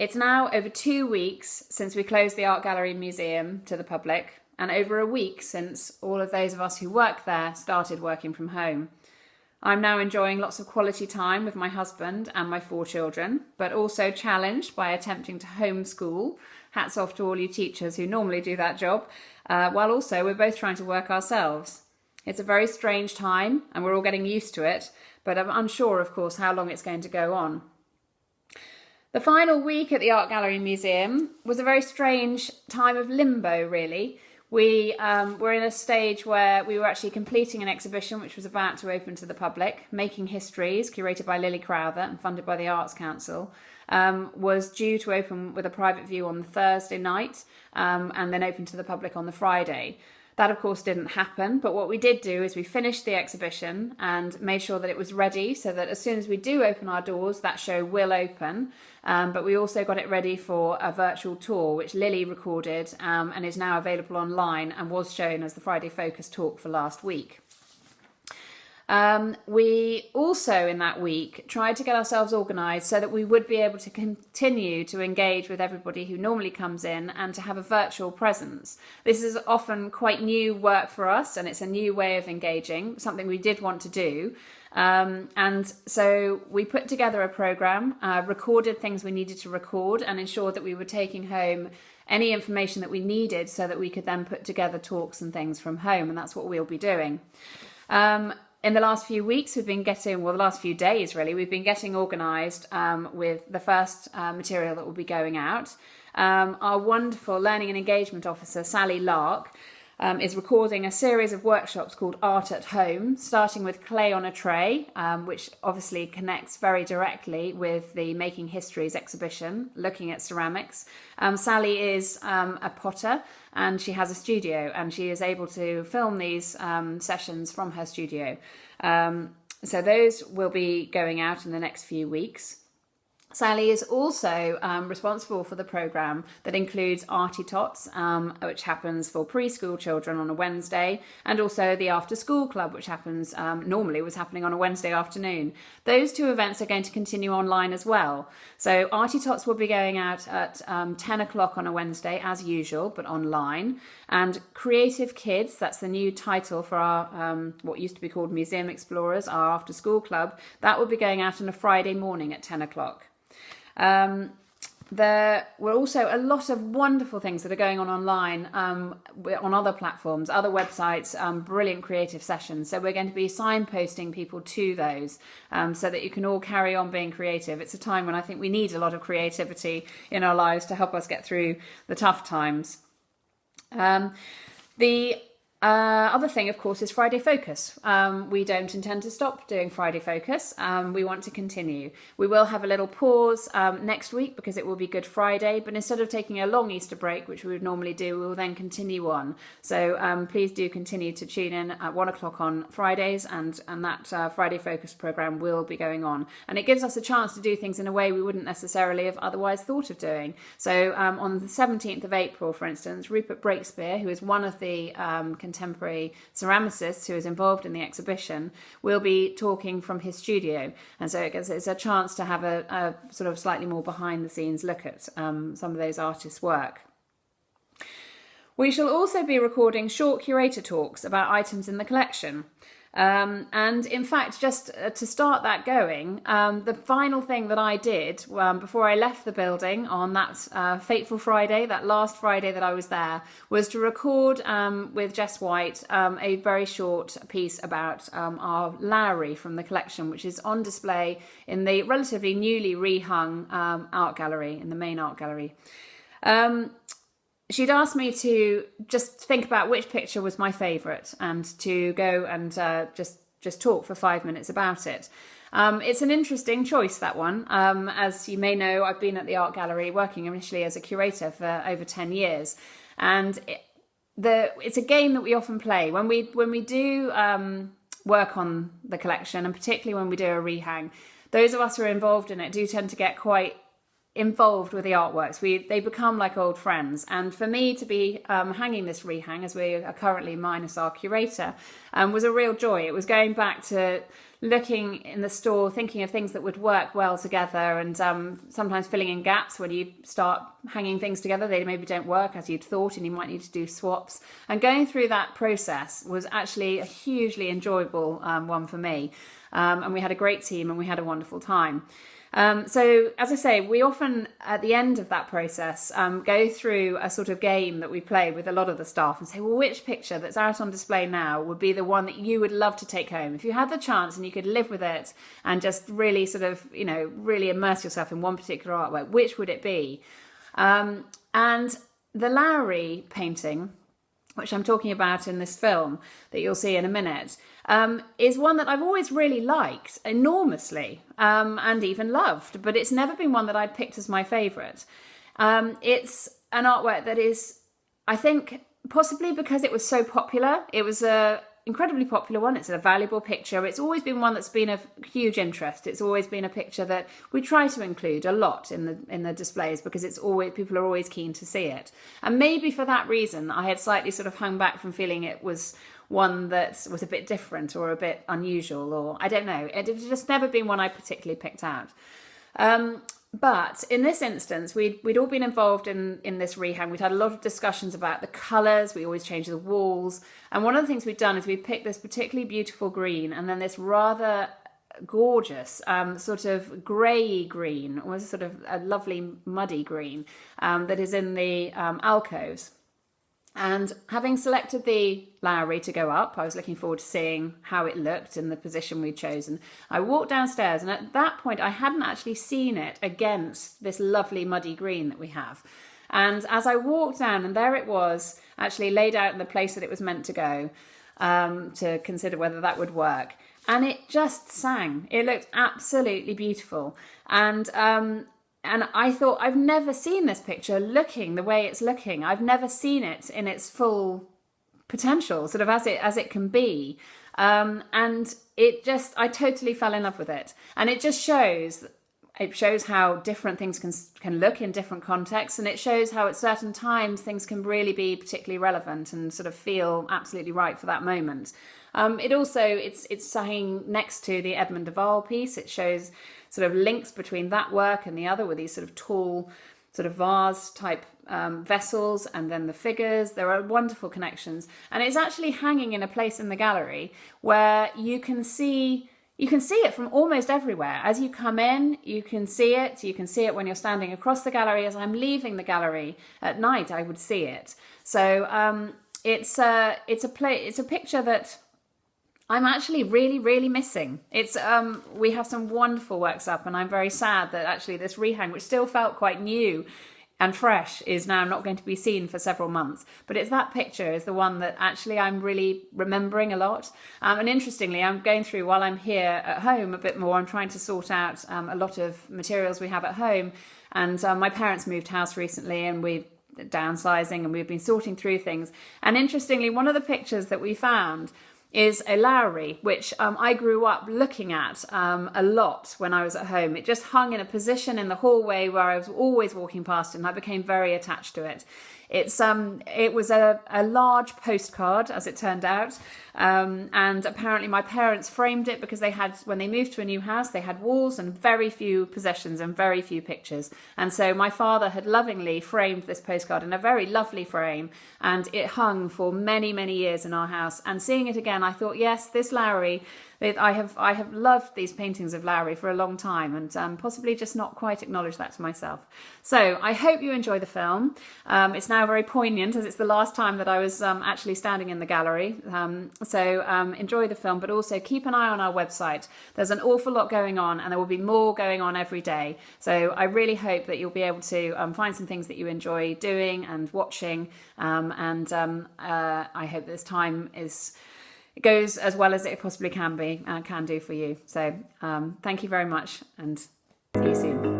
It's now over 2 weeks since we closed the Art Gallery Museum to the public, and over a week since all of those of us who work there started working from home. I'm now enjoying lots of quality time with my husband and my 4 children, but also challenged by attempting to homeschool. Hats off to all you teachers who normally do that job, while also we're both trying to work ourselves. It's a very strange time and we're all getting used to it, but I'm unsure, of course, how long it's going to go on. The final week at the Art Gallery Museum was a very strange time of limbo, really. We were in a stage where we were actually completing an exhibition which was about to open to the public. Making Histories, curated by Lily Crowther and funded by the Arts Council, was due to open with a private view on the Thursday night and then open to the public on the Friday. That, of course, didn't happen, but what we did do is we finished the exhibition and made sure that it was ready so that as soon as we do open our doors, that show will open. But we also got it ready for a virtual tour, which Lily recorded and is now available online and was shown as the Friday Focus talk for last week. We also in that week tried to get ourselves organised so that we would be able to continue to engage with everybody who normally comes in and to have a virtual presence. This is often quite new work for us and it's a new way of engaging, something we did want to do. And so we put together a programme, recorded things we needed to record and ensured that we were taking home any information that we needed so that we could then put together talks and things from home, and that's what we'll be doing. In the last few weeks, we've been getting, well, the last few days really, we've been getting organised with the first material that will be going out. Our wonderful Learning and Engagement Officer, Sally Lark, is recording a series of workshops called Art at Home, starting with Clay on a Tray, which obviously connects very directly with the Making Histories exhibition, looking at ceramics. Sally is a potter and she has a studio and she is able to film these sessions from her studio. So those will be going out in the next few weeks. Sally is also responsible for the programme that includes Arty Tots, which happens for preschool children on a Wednesday, and also the After School Club, which happens normally was happening on a Wednesday afternoon. Those 2 events are going to continue online as well. So Arty Tots will be going out at 10 o'clock on a Wednesday as usual, but online. And Creative Kids, that's the new title for our what used to be called Museum Explorers, our After School Club, that will be going out on a Friday morning at 10 o'clock. There were also a lot of wonderful things that are going on online on other platforms, other websites, brilliant creative sessions. So we're going to be signposting people to those so that you can all carry on being creative. It's a time when I think we need a lot of creativity in our lives to help us get through the tough times. The other thing, of course, is Friday Focus. We don't intend to stop doing Friday Focus. We want to continue. We will have a little pause next week because it will be Good Friday, but instead of taking a long Easter break, which we would normally do, we will then continue on. So please do continue to tune in at 1 o'clock on Fridays, and that Friday Focus programme will be going on. And it gives us a chance to do things in a way we wouldn't necessarily have otherwise thought of doing. So on the 17th of April, for instance, Rupert Breakspear, who is one of the contemporary ceramicists who is involved in the exhibition, will be talking from his studio, and so it's a chance to have a sort of slightly more behind the scenes look at some of those artists' work. We shall also be recording short curator talks about items in the collection. And in fact, just to start that going, the final thing that I did before I left the building on that fateful Friday, that last Friday that I was there, was to record with Jess White a very short piece about our Lowry from the collection, which is on display in the relatively newly rehung art gallery, in the main art gallery. She'd asked me to just think about which picture was my favourite and to go and just talk for 5 minutes about it. It's an interesting choice, that one. As you may know, I've been at the art gallery working initially as a curator for over 10 years. And it's a game that we often play. When we do work on the collection, and particularly when we do a rehang, those of us who are involved in it do tend to get quite involved with the artworks. They become like old friends. And for me to be hanging this rehang, as we are currently minus our curator, was a real joy. It was going back to looking in the store, thinking of things that would work well together, and sometimes filling in gaps when you start hanging things together. They maybe don't work as you'd thought, and you might need to do swaps. And going through that process was actually a hugely enjoyable one for me. And we had a great team, and we had a wonderful time. So, as I say, we often, at the end of that process, go through a sort of game that we play with a lot of the staff and say, well, which picture that's out on display now would be the one that you would love to take home? If you had the chance and you could live with it and just really sort of, really immerse yourself in one particular artwork, which would it be? And the Lowry painting, which I'm talking about in this film that you'll see in a minute, is one that I've always really liked enormously and even loved, but it's never been one that I'd picked as my favourite. It's an artwork that is, I think, possibly because it was so popular. It was a incredibly popular one. It's a valuable picture. It's always been one that's been of huge interest. It's always been a picture that we try to include a lot in the displays, because it's always, people are always keen to see it. And maybe for that reason, I had slightly sort of hung back from feeling it was one that was a bit different or a bit unusual, or I don't know. It had just never been one I particularly picked out. But in this instance, we'd all been involved in this rehang. We'd had a lot of discussions about the colours. We always change the walls. And one of the things we'd done is we picked this particularly beautiful green, and then this rather gorgeous sort of grey green, or sort of a lovely muddy green that is in the alcoves. And having selected the Lowry to go up, I was looking forward to seeing how it looked in the position we'd chosen. I walked downstairs, and at that point I hadn't actually seen it against this lovely muddy green that we have. And as I walked down, and there it was, actually laid out in the place that it was meant to go, to consider whether that would work. And it just sang. It looked absolutely beautiful. And I thought, I've never seen this picture looking the way it's looking. I've never seen it in its full potential, sort of as it can be. And I totally fell in love with it. And it just shows how different things can look in different contexts. And it shows how at certain times things can really be particularly relevant and sort of feel absolutely right for that moment. It's saying next to the Edmund de Waal piece. It shows sort of links between that work and the other, with these sort of tall sort of vase type vessels, and then the figures. There are wonderful connections, and it's actually hanging in a place in the gallery where you can see it from almost everywhere. As you come in, you can see it. You can see it when you're standing across the gallery. As I'm leaving the gallery at night, I would see it. So it's a picture that I'm actually really, really missing. We have some wonderful works up, and I'm very sad that actually this rehang, which still felt quite new and fresh, is now not going to be seen for several months. But that picture is the one that actually I'm really remembering a lot. And interestingly, I'm going through, while I'm here at home a bit more, I'm trying to sort out a lot of materials we have at home. And my parents moved house recently, and we're downsizing, and we've been sorting through things. And interestingly, one of the pictures that we found is a Lowry, which I grew up looking at a lot when I was at home. It just hung in a position in the hallway where I was always walking past it, and I became very attached to it. It was a large postcard, as it turned out, and apparently my parents framed it because when they moved to a new house, they had walls and very few possessions and very few pictures. And so my father had lovingly framed this postcard in a very lovely frame, and it hung for many, many years in our house. And seeing it again, I thought, yes, this Lowry, I have loved these paintings of Lowry for a long time, and possibly just not quite acknowledged that to myself. So I hope you enjoy the film. It's now very poignant, as it's the last time that I was actually standing in the gallery. So enjoy the film, but also keep an eye on our website. There's an awful lot going on, and there will be more going on every day. So I really hope that you'll be able to find some things that you enjoy doing and watching. I hope this time it goes as well as it possibly can do for you. So thank you very much, and see you soon.